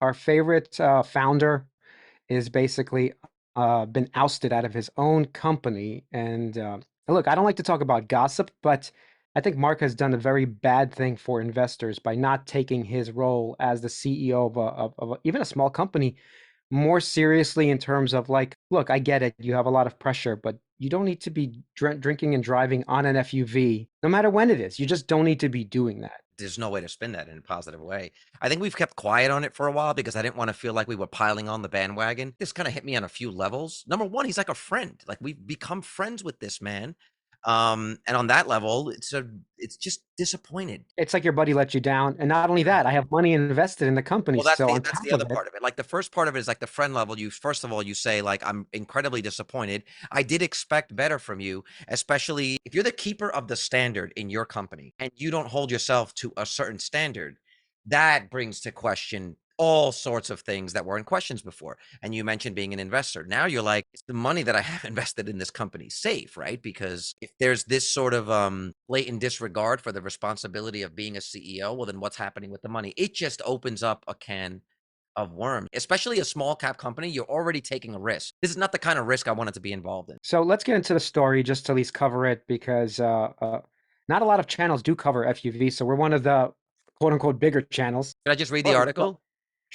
Our favorite founder is basically been ousted out of his own company. And look, I don't like to talk about gossip, but I think Mark has done a very bad thing for investors by not taking his role as the CEO of even a small company more seriously in terms of like, look, I get it. You have a lot of pressure, but you don't need to be drinking and driving on an FUV, no matter when it is. You just don't need to be doing that. There's no way to spin that in a positive way. I think we've kept quiet on it for a while because I didn't want to feel like we were piling on the bandwagon. This kind of hit me on a few levels. Number one, he's like a friend. Like we've become friends with this man. And on that level, it's just disappointed. It's like your buddy let you down. And not only that, I have money invested in the company. Well, that's So the on that's top the of other it, part of it. Like the first part of it is like the friend level. You first of all you say like I'm incredibly disappointed. I did expect better from you, especially if you're the keeper of the standard in your company and you don't hold yourself to a certain standard. That brings to question all sorts of things that were in questions before. And you mentioned being an investor. Now you're like, it's the money that I have invested in this company safe, right? Because if there's this sort of blatant disregard for the responsibility of being a CEO, well, then what's happening with the money? It just opens up a can of worms, especially a small cap company. You're already taking a risk. This is not the kind of risk I wanted to be involved in. so let's get into the story just to at least cover it because not a lot of channels do cover FUV. So we're one of the quote unquote bigger channels. Should I just read the But article?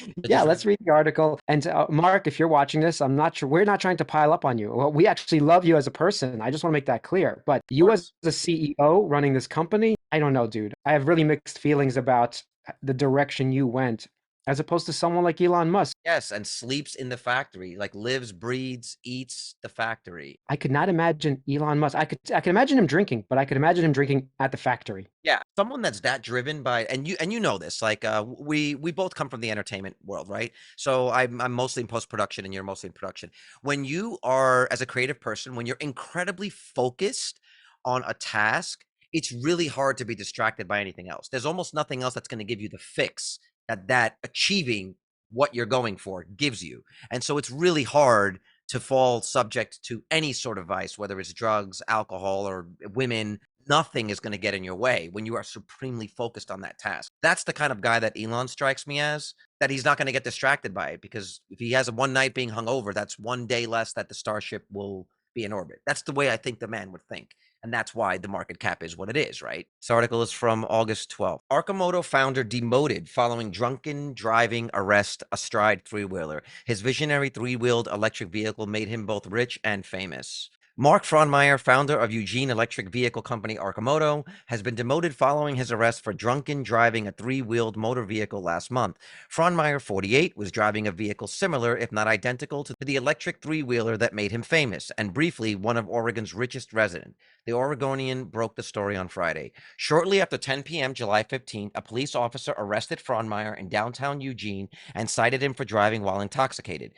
I yeah, just read. let's read the article. And Mark, if you're watching this, I'm not sure. We're not trying to pile up on you. Well, we actually love you as a person. I just want to make that clear. But Of you as course. the CEO running this company, I don't know, dude. I have really mixed feelings about the direction you went, as opposed to someone like Elon Musk. Yes, and sleeps in the factory, like lives, breathes, eats the factory. I could not imagine Elon Musk. I could imagine him drinking, but I could imagine him drinking at the factory. Yeah, someone that's that driven by, and you know this, like we both come from the entertainment world, right? So I'm mostly in post production, and you're mostly in production. When you are as a creative person, when you're incredibly focused on a task, it's really hard to be distracted by anything else. There's almost nothing else that's going to give you the fix that achieving what you're going for gives you, and so it's really hard to fall subject to any sort of vice, whether it's drugs, alcohol, or women. Nothing is going to get in your way when you are supremely focused on that task. That's the kind of guy that Elon strikes me as, that he's not going to get distracted by it, because if he has a one night being hungover, that's one day less that the starship will be in orbit. That's the way I think the man would think. And that's why the market cap is what it is, right? This article is from August 12th. Arcimoto founder demoted following drunken driving arrest astride three wheeler. His visionary three wheeled electric vehicle made him both rich and famous. Mark Frohnmeyer, founder of Eugene electric vehicle company Arcimoto, has been demoted following his arrest for drunken driving a three-wheeled motor vehicle last month. Frohnmeyer, 48, was driving a vehicle similar, if not identical, to the electric three-wheeler that made him famous, and briefly one of Oregon's richest residents. The Oregonian broke the story on Friday. Shortly after 10 p.m. July 15th, a police officer arrested Frohnmeyer in downtown Eugene and cited him for driving while intoxicated.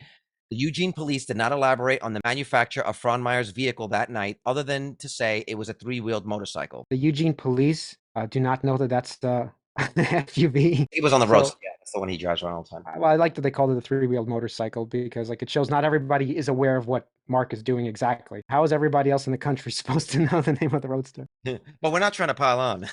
The Eugene police did not elaborate on the manufacture of Frohnmeyer's vehicle that night, other than to say it was a three-wheeled motorcycle. The Eugene police do not know that that's the FUV. He was on the road. So So yeah, that's the one he drives around all the time. well, I like that they called it a three-wheeled motorcycle because like it shows not everybody is aware of what Mark is doing exactly. How is everybody else in the country supposed to know the name of the roadster? But we're not trying to pile on.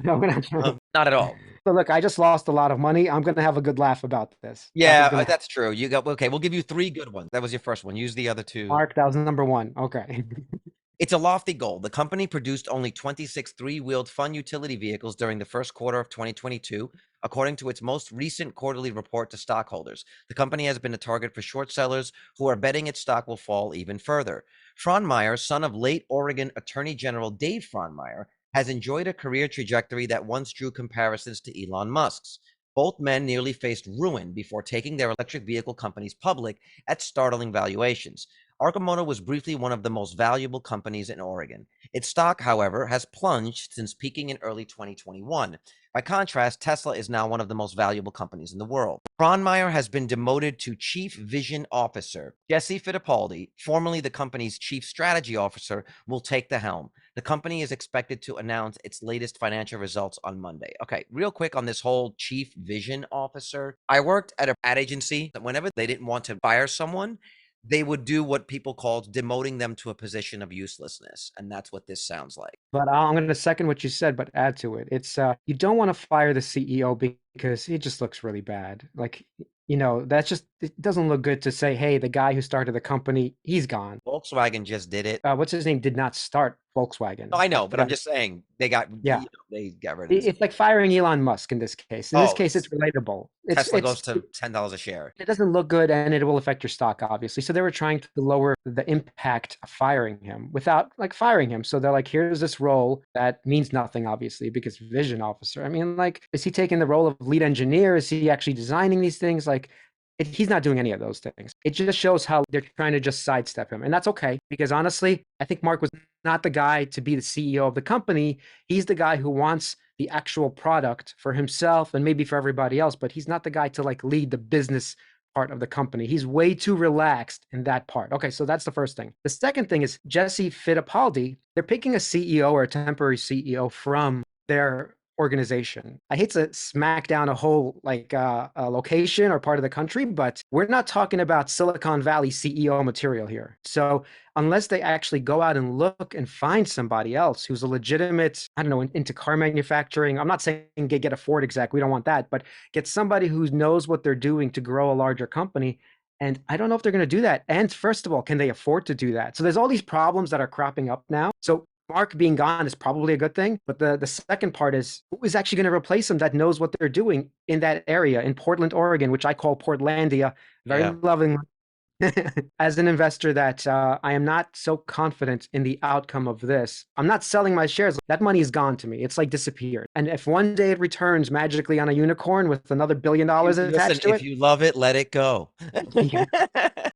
No, we're not trying. Not at all. So look, I just lost a lot of money. I'm gonna have a good laugh about this. Nothing's Yeah, gonna happen. that's true. You got okay. We'll give you three good ones. That was your first one. Use the other two. Mark, that was number one. Okay. It's a lofty goal. The company produced only 26 three-wheeled fun utility vehicles during the first quarter of 2022, according to its most recent quarterly report to stockholders. The company has been a target for short sellers who are betting its stock will fall even further. Frohnmeyer, son of late Oregon Attorney General Dave Frohnmeyer, has enjoyed a career trajectory that once drew comparisons to Elon Musk's. Both men nearly faced ruin before taking their electric vehicle companies public at startling valuations. Arcimoto was briefly one of the most valuable companies in Oregon. Its stock, however, has plunged since peaking in early 2021. By contrast, Tesla is now one of the most valuable companies in the world. Frohnmeyer has been demoted to Chief Vision Officer. Jesse Fittipaldi, formerly the company's Chief Strategy Officer, will take the helm. The company is expected to announce its latest financial results on Monday. Okay, real quick on this whole Chief Vision Officer. I worked at an ad agency that whenever they didn't want to fire someone, they would do what people called demoting them to a position of uselessness. And that's what this sounds like. But I'm going to second what you said, but add to it. It's you don't want to fire the CEO because it just looks really bad. Like, that's just it doesn't look good to say, hey, the guy who started the company, he's gone. Volkswagen just did it. What's his name? Did not start No, Volkswagen. I know, but I'm just saying Yeah. they got rid of this. It's like firing Elon Musk in this case. In this Oh, case, it's relatable. Tesla goes to $10 a share. It doesn't look good and it will affect your stock, obviously. So they were trying to lower the impact of firing him without like firing him. So they're like, here's this role that means nothing, obviously, because vision officer. I mean, like, is he taking the role of lead engineer? Is he actually designing these things? Like, he's not doing any of those things. It just shows how they're trying to just sidestep him. And that's okay, because honestly, I think Mark was not the guy to be the CEO of the company. He's the guy who wants the actual product for himself and maybe for everybody else, but he's not the guy to like lead the business part of the company. He's way too relaxed in that part. Okay, so that's the first thing. The second thing is Jesse Fittipaldi. They're picking a CEO or a temporary CEO from their organization. I hate to smack down a whole like a location or part of the country, but we're not talking about Silicon Valley CEO material here. So unless they actually go out and look and find somebody else who's a legitimate, I don't know, into car manufacturing. I'm not saying get a Ford exec. We don't want that, but get somebody who knows what they're doing to grow a larger company. And I don't know if they're going to do that. And first of all, can they afford to do that? So there's all these problems that are cropping up now. So Mark being gone is probably a good thing. But the second part is who is actually going to replace him that knows what they're doing in that area in Portland, Oregon, which I call Portlandia, very Yeah. lovingly. As an investor, that I am not so confident in the outcome of this. I'm not selling my shares. That money is gone to me. It's like disappeared. And if one day it returns magically on a unicorn with another $1 billion Listen, attached to if it, you love it, let it go. yeah,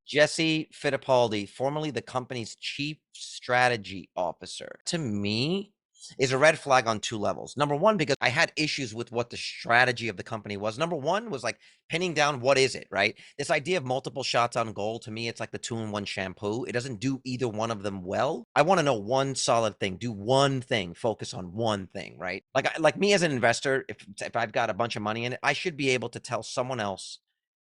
Jesse Fittipaldi, formerly the company's chief strategy officer, to me is a red flag on two levels. Number one, because I had issues with what the strategy of the company was. Number one was like pinning down what is it, right? This idea of multiple shots on goal, to me, it's like the two-in-one shampoo. It doesn't do either one of them well. I want to know one solid thing, do one thing, focus on one thing, right? Like me as an investor, if I've got a bunch of money in it, I should be able to tell someone else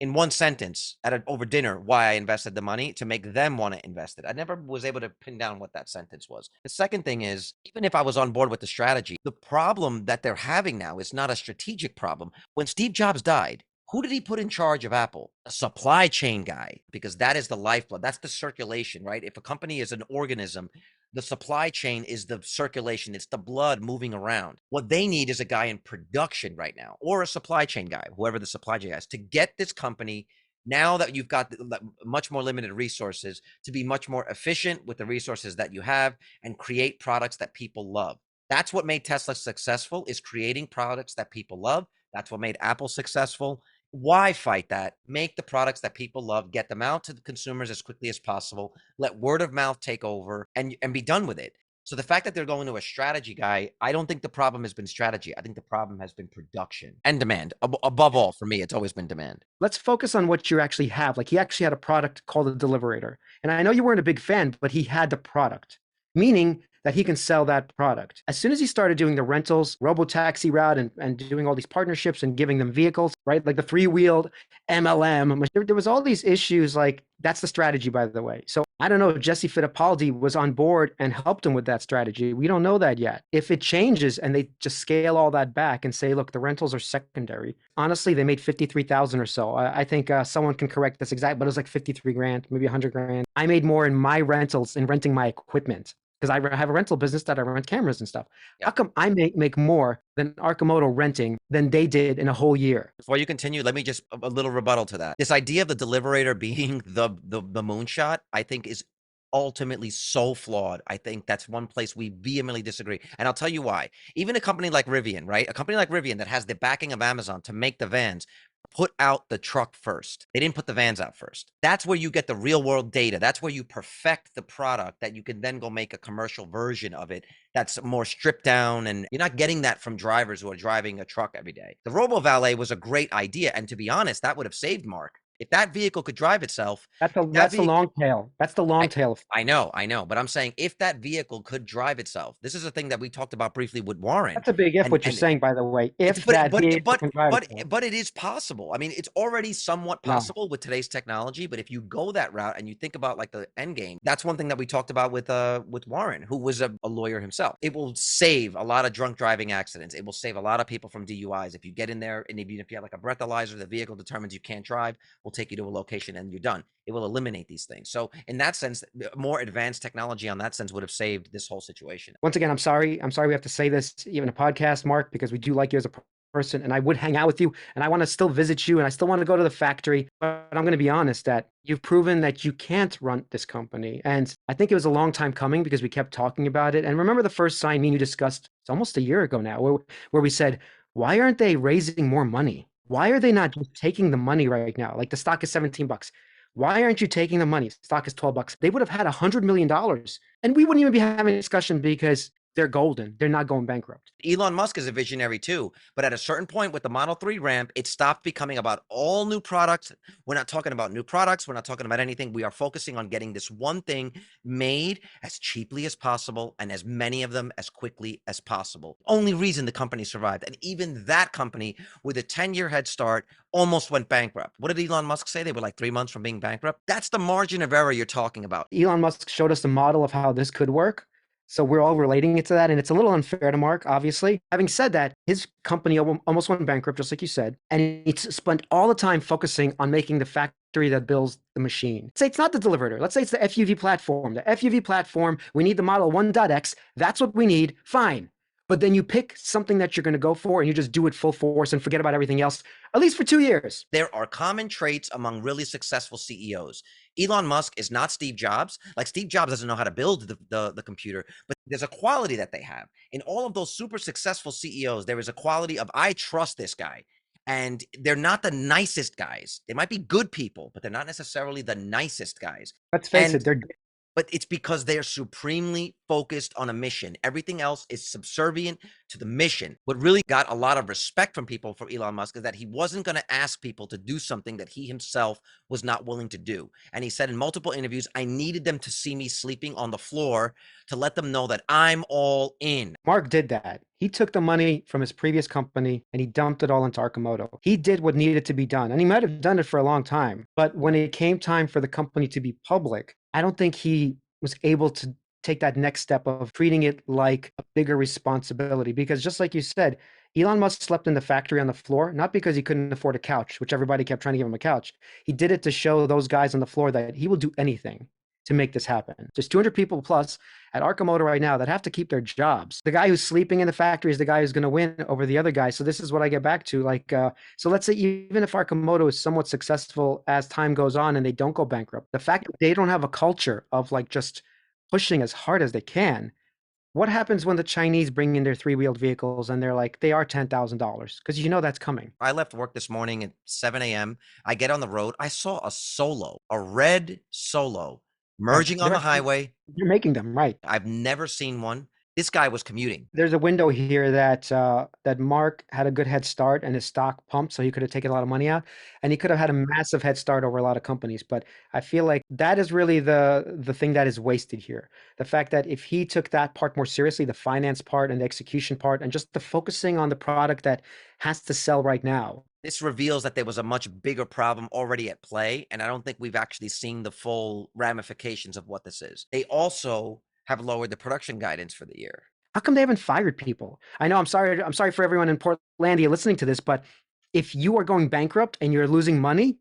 in one sentence over dinner why I invested the money to make them want to invest it. I never was able to pin down what that sentence was. The second thing is, even if I was on board with the strategy, the problem that they're having now is not a strategic problem. When Steve Jobs died, who did he put in charge of Apple? A supply chain guy, because that is the lifeblood. That's the circulation, right? If a company is an organism, the supply chain is the circulation, it's the blood moving around. What they need is a guy in production right now, or a supply chain guy, whoever the supply chain guy is, to get this company, now that you've got much more limited resources, to be much more efficient with the resources that you have and create products that people love. That's what made Tesla successful, is creating products that people love. That's what made Apple successful. Why fight that? Make the products that people love, get them out to the consumers as quickly as possible, let word of mouth take over, and be done with it. So the fact that they're going to a strategy guy, I don't think the problem has been strategy. I think the problem has been production and demand. Above all, for me, it's always been demand. let's focus on what you actually have. Like he actually had a product called a Deliverator. And I know you weren't a big fan, but he had the product, meaning that he can sell that product. As soon as he started doing the rentals, robo-taxi route, and doing all these partnerships and giving them vehicles, right? Like the three-wheeled MLM, there was all these issues. Like that's the strategy, by the way. So I don't know if Jesse Fittipaldi was on board and helped him with that strategy. We don't know that yet. If it changes and they just scale all that back and say, look, the rentals are secondary. Honestly, they made 53,000 or so. I think someone can correct this exact, but it was like 53 grand, maybe 100 grand. I made more in my rentals in renting my equipment because I have a rental business that I rent cameras and stuff. Yeah. How come I make more than Arcimoto renting than they did in a whole year? Before you continue, let me just a little rebuttal to that. This idea of the Deliverator being the moonshot, I think is ultimately so flawed. I think that's one place we vehemently disagree. And I'll tell you why. Even a company like Rivian, right? A company like Rivian that has the backing of Amazon to make the vans, put out the truck first. They didn't put the vans out first. That's where you get the real world data. That's where you perfect the product that you can then go make a commercial version of it that's more stripped down. And you're not getting that from drivers who are driving a truck every day. The Robo Valet was a great idea. And to be honest, that would have saved Mark If that vehicle could drive itself, that That's the vehicle long tail. That's the long I tail. I know, but I'm saying if that vehicle could drive itself, this is a thing that we talked about briefly with Warren, That's a big if what you're and saying, by the way. it's If that vehicle can drive itself. but it is possible. I mean, it's already somewhat No. possible with today's technology. But if you go that route and you think about like the end game, that's one thing that we talked about with Warren, who was a lawyer himself. It will save a lot of drunk driving accidents. It will save a lot of people from DUIs. If you get in there and even if you have like a breathalyzer, the vehicle determines you can't drive, will take you to a location and you're done. It will eliminate these things. So in that sense, more advanced technology on that sense would have saved this whole situation. Once again, I'm sorry. I'm sorry we have to say this even a podcast, Mark, because we do like you as a person and I would hang out with you and I want to still visit you and I still want to go to the factory. But I'm going to be honest that you've proven that you can't run this company. And I think it was a long time coming because we kept talking about it. And remember the first sign me and you discussed, it's almost a year ago now, where we said, why aren't they raising more money? Why are they not just taking the money right now? Like the stock is 17 bucks. Why aren't you taking the money? Stock is 12 bucks. They would have had $100 million and we wouldn't even be having a discussion because they're golden. They're not going bankrupt. Elon Musk is a visionary too, but at a certain point with the Model 3 ramp, it stopped becoming about all new products. We're not talking about new products. We're not talking about anything. We are focusing on getting this one thing made as cheaply as possible and as many of them as quickly as possible. Only reason the company survived. And even that company with a 10-year head start almost went bankrupt. What did Elon Musk say? They were like 3 months from being bankrupt. That's the margin of error you're talking about. Elon Musk showed us the model of how this could work. So we're all relating it to that. And it's a little unfair to Mark, obviously. Having said that, his company almost went bankrupt, just like you said. And he spent all the time focusing on making the factory that builds the machine. Say it's not the Deliverator. Let's say it's the FUV platform. The FUV platform, we need the Model 1.x. That's what we need. Fine. But then you pick something that you're going to go for and you just do it full force and forget about everything else, at least for 2 years. There are common traits among really successful CEOs. Elon Musk is not Steve Jobs. Like Steve Jobs doesn't know how to build the computer, but there's a quality that they have. In all of those super successful CEOs, there is a quality of I trust this guy. And they're not the nicest guys. They might be good people, but they're not necessarily the nicest guys. Let's face it, And they're but it's because they're supremely focused on a mission. Everything else is subservient to the mission. What really got a lot of respect from people for Elon Musk is that he wasn't going to ask people to do something that he himself was not willing to do. And he said in multiple interviews, I needed them to see me sleeping on the floor to let them know that I'm all in. Mark did that. He took the money from his previous company and he dumped it all into Arcimoto. He did what needed to be done, and he might have done it for a long time. But when it came time for the company to be public, I don't think he was able to take that next step of treating it like a bigger responsibility. Because just like you said, Elon Musk slept in the factory on the floor, not because he couldn't afford a couch, which everybody kept trying to give him a couch. He did it to show those guys on the floor that he will do anything to make this happen. There's 200 people plus at Arcimoto right now that have to keep their jobs. The guy who's sleeping in the factory is the guy who's going to win over the other guy. So this is what I get back to. So let's say even if Arcimoto is somewhat successful as time goes on and they don't go bankrupt, the fact that they don't have a culture of like just pushing as hard as they can. What happens when the Chinese bring in their three-wheeled vehicles and they're like, they are $10,000? Because you know that's coming. I left work this morning at 7 a.m. I get on the road. I saw a red Solo Yes, merging on the highway. they're making them, right. I've never seen one. This guy was commuting. There's a window here that Mark had a good head start and his stock pumped, so he could have taken a lot of money out, and he could have had a massive head start over a lot of companies. But I feel like that is really the thing that is wasted here. The fact that if he took that part more seriously, the finance part and the execution part, and just the focusing on the product that has to sell right now. This reveals that there was a much bigger problem already at play, and I don't think we've actually seen the full ramifications of what this is. They also have lowered the production guidance for the year. How come they haven't fired people? I know I'm sorry for everyone in Portlandia listening to this, but if you are going bankrupt and you're losing money,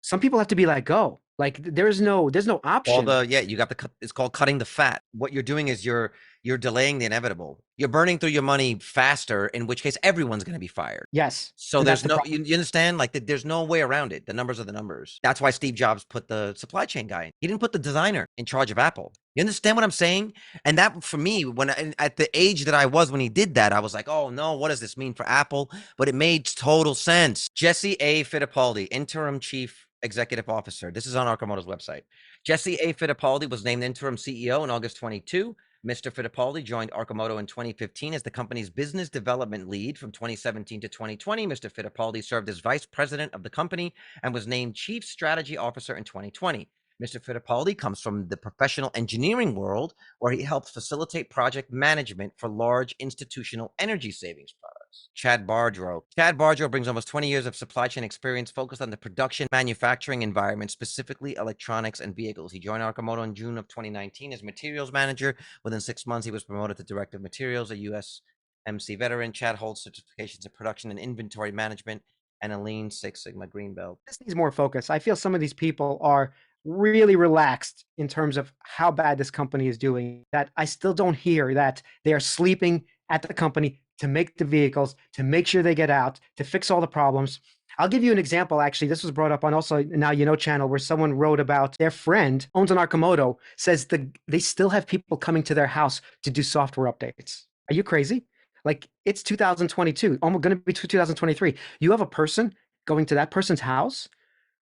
some people have to be let go. Like there's no option. You got it's called cutting the fat. What you're doing is you're delaying the inevitable. You're burning through your money faster, in which case everyone's going to be fired. Yes. So And that's there's the no, problem. you understand? Like there's no way around it. The numbers are the numbers. That's why Steve Jobs put the supply chain guy in. He didn't put the designer in charge of Apple. You understand what I'm saying? And that for me, at the age that I was when he did that, I was like, oh no, what does this mean for Apple? But it made total sense. Jesse A. Fittipaldi, interim chief executive officer. This is on Arcimoto's website. Jesse A. Fittipaldi was named interim CEO in August 22. Mr. Fittipaldi joined Arcimoto in 2015 as the company's business development lead. From 2017 to 2020, Mr. Fittipaldi served as vice president of the company and was named chief strategy officer in 2020. Mr. Fittipaldi comes from the professional engineering world, where he helps facilitate project management for large institutional energy savings products. Chad Bardrow. Chad Bardrow brings almost 20 years of supply chain experience focused on the production manufacturing environment, specifically electronics and vehicles. He joined Arcimoto in June of 2019 as materials manager. Within 6 months, he was promoted to director of materials, a USMC veteran. Chad holds certifications in production and inventory management and a Lean Six Sigma Green Belt. This needs more focus. I feel some of these people are really relaxed in terms of how bad this company is doing, that I still don't hear that they are sleeping at the company to make the vehicles, to make sure they get out, to fix all the problems. I'll give you an example. Actually, this was brought up on also Now You Know channel, where someone wrote about their friend owns an Arcimoto, says they still have people coming to their house to do software updates. Are you crazy? Like, it's 2022, almost going to be 2023. You have a person going to that person's house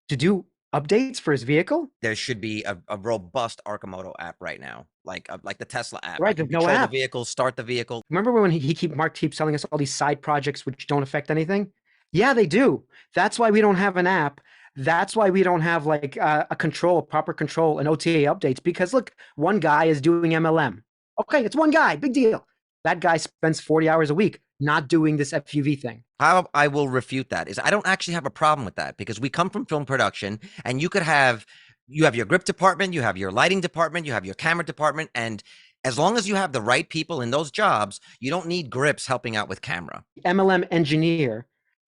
to do updates for his vehicle? There should be a robust Arcimoto app right now, like the Tesla app. I Right, can there's no control the app. vehicle, start the vehicle. Remember when Mark keeps telling us all these side projects which don't affect anything? Yeah, they do. That's why we don't have an app. That's why we don't have like a control, proper control, and OTA updates. Because look, one guy is doing MLM. Okay, it's one guy, big deal. That guy spends 40 hours a week not doing this FUV thing. How I will refute that is I don't actually have a problem with that, because we come from film production, and you have your grip department, you have your lighting department, you have your camera department, and as long as you have the right people in those jobs, you don't need grips helping out with camera. MLM engineer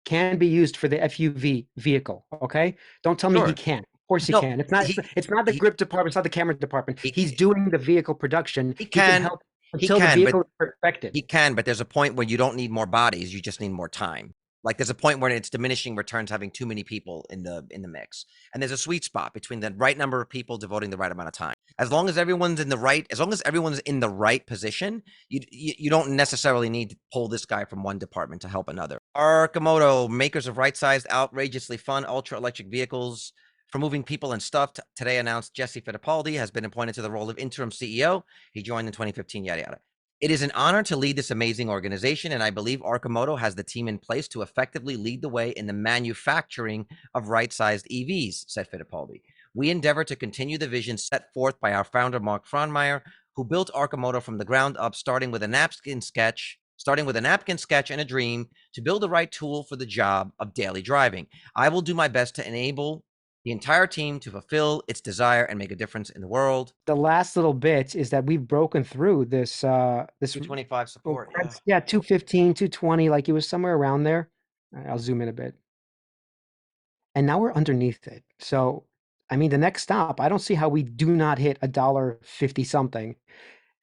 can be used for the FUV vehicle. Okay, don't tell me he Sure. can't. Of course he No, can. It's not the he grip department. It's not the camera department. he He's doing the vehicle production. he He can can help he until the can, but vehicle is perfected. He can, but there's a point where you don't need more bodies, you just need more time. Like there's a point where it's diminishing returns having too many people in the mix. And there's a sweet spot between the right number of people devoting the right amount of time. As long as everyone's in the right position, you don't necessarily need to pull this guy from one department to help another. Arcimoto, makers of right-sized, outrageously fun ultra electric vehicles for moving people and stuff, today announced Jesse Fittipaldi has been appointed to the role of interim CEO. He joined in 2015, yada yada. It is an honor to lead this amazing organization, and I believe Arcimoto has the team in place to effectively lead the way in the manufacturing of right-sized EVs, said Fittipaldi. We endeavor to continue the vision set forth by our founder, Mark Frohnmeyer, who built Arcimoto from the ground up, starting with a napkin sketch and a dream to build the right tool for the job of daily driving. I will do my best to enable the entire team to fulfill its desire and make a difference in the world. The last little bit is that we've broken through this 225 support, yeah. yeah, 215, 220, like it was somewhere around there. I'll zoom in a bit. And now we're underneath it. So, I mean, the next stop, I don't see how we do not hit $1.50 something.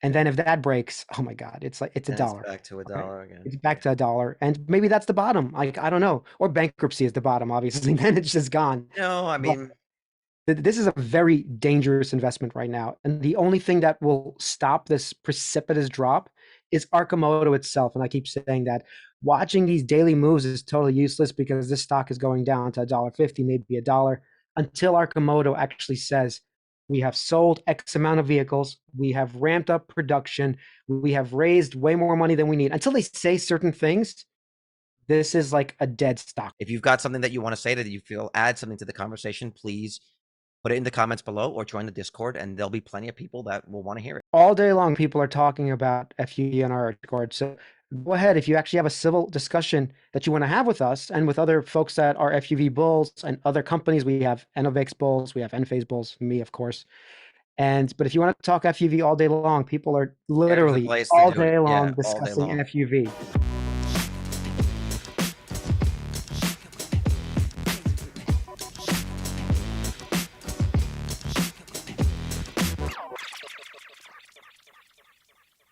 And then if that breaks, oh my God, it's like it's a And it's dollar. back to a Okay. dollar again. It's back to a dollar. And maybe that's the bottom. Like, I don't know. Or bankruptcy is the bottom, obviously. Then it's just gone. No, I But mean, this is a very dangerous investment right now. And the only thing that will stop this precipitous drop is Arcimoto itself. And I keep saying that watching these daily moves is totally useless because this stock is going down to $1.50, maybe a dollar, until Arcimoto actually says, we have sold X amount of vehicles, we have ramped up production, we have raised way more money than we need. Until they say certain things, this is like a dead stock. if you've got something that you want to say that you feel add something to the conversation, please put it in the comments below or join the Discord, and there'll be plenty of people that will want to hear it. All day long, people are talking about FUE on our Discord. So go ahead if you actually have a civil discussion that you want to have with us and with other folks that are FUV bulls and other companies. We have Enovix bulls, we have Enphase bulls, me, of course. But if you want to talk FUV all day long, people are There's a literally place to all do it. day Yeah, long all day discussing long. FUV.